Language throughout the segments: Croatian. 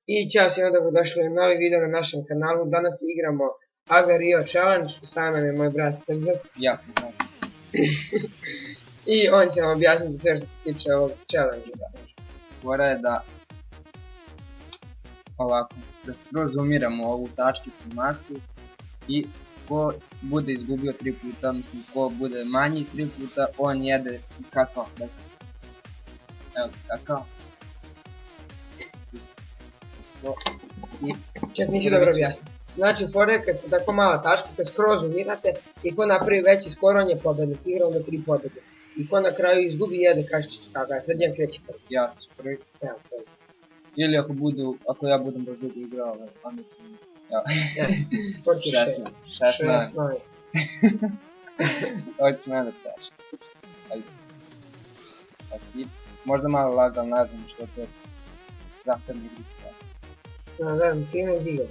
I ćao svima, dobrodošli u novi video na našem kanalu. Danas igramo Aga Rio Challenge, sa nam je moj brat Srđan. Ja sam znam. I on će vam objasniti sve što se tiče ovog challenge. Fora je da ovako, da skroz zoomiramo ovu tačkicu masu i ko bude izgubio 3 puta, mislim ko bude manji 3 puta, on jede kakao. Evo kakao. Čak nisi dobro objasniti. Znači, fora je kad ste tako mala tačkica, skroz zoomirate i ko napravi veći skor, on je pobednik. Igra onda 3 pobjede. I ko na kraju izgubi, jede kašičić kaga. Srđan kreće prvi. Ja sam prvi. Evo, prvi. Ili ako ja budem baš dugo igrao, onda ću... Skor ti 16. 16. Hoće mene tražiti. Ajde. Možda malo lagal, ne znam što to je. Zahtevna igrica. Ja gledam, 13 giga.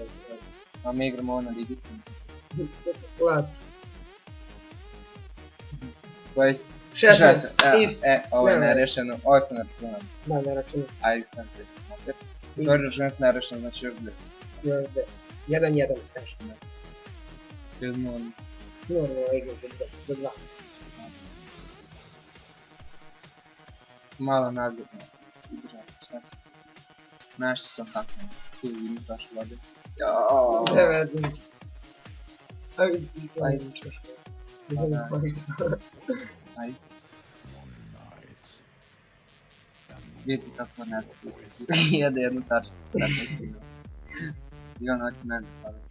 A mi igramo ovo na digitu. Lad. 16. Isto. Ovo je nerešeno. Ovo se ne računam. Da, ne računam se. Ajde, sam krećem opet. Sorry, računam se nerešeno, znači još gledam. Još gde. 1-1 kažem. 1-0. Normalno igra do 2. Malo nazgodno. Šta će? Našli sam hakne. Tu vidim baš vode. Jaaaa. 19. Ajde, Ajde. Ajde. Vidite kako ne znam. Jede jednu tačkicu, kako si imao. I on hoće mene staviti.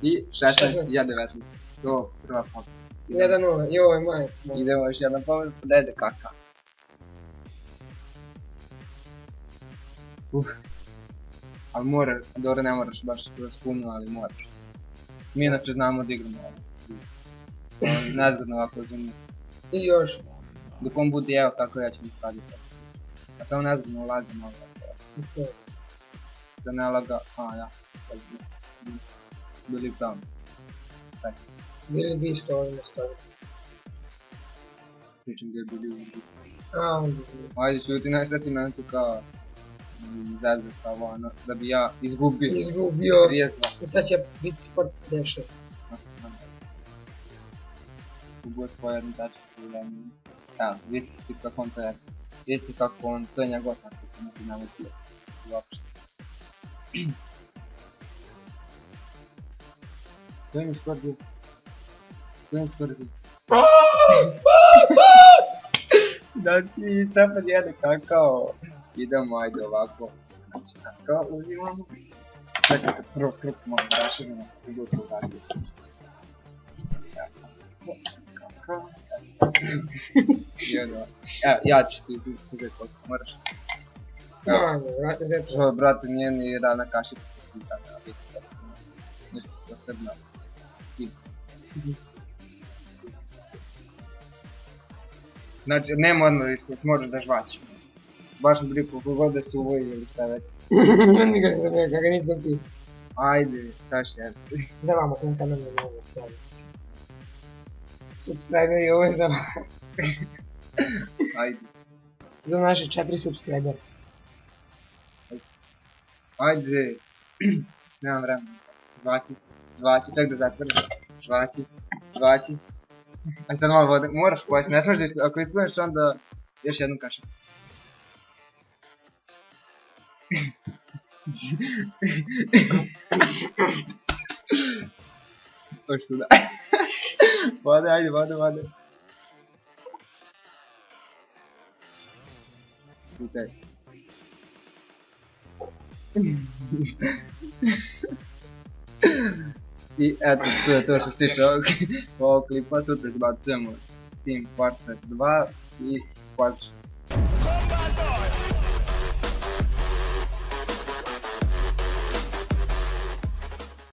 I 16, ja 19. To prva pobjeda. 1-0, joj maj. Idemo još jedan pobjeda, pa dajde kaka. Ali moraš, dobro ne moraš baš kroz puno, ali moraš. Mi inače znamo da igramo ovo. Nezgodno ovako razumije. I još. Dok on bude evo kako ja ću mi staviti. A samo nezgodno lagam ovo. Da ne laga, ja. Bili pravno. Bili bi što ovime staviti. Pričam gdje je bili u Onda sam. Ajde šuti, ne sad ti meni tu kao zezve kao ono, da bi ja izgubio. Izgubio. 32. I sad će biti skor 56. Ubio tvoje jednu tačku u vremenu. Evo, vidite kako on to je. Vidite kako on, to je njegov tako, to ne bi nametio. Uopšte. To im skor bio. To im skor bio. Da ti Stefan jede kakao. Idemo, ajde ovako. Znači kakao uzimamo. Čekajte, prvo krp malo raširimo. Kako to radio. Kakao. Evo, ja ću ti uzeti koliko moraš. Evo, brate, nije ni rana kašica. Nešto posebno. Znači, nema odmah ispod, možeš da žvaći. Baš mi briku, kogod da se uvoji ili šta već. Meni ga se zabija, kako nisam ti. Ajde, sad šest. Da vamo, tom kanalom je mnogo slavno. Subscriberi, ovo je za... Ajde. Za naše 4 subscribera. Ajde. Nemam vremena. Žvaći, ček da zatvorim. Žvaći. Aj sad malo vode, moraš pojesti, ne smiješ da ispuniš, ako ispuniš onda još jednu kašicu. Toš suda. Vode, ajde, vode. Okej. I eto, to je to što se tiče ovog klipa, sutra izbacujemo Team Fortress 2 i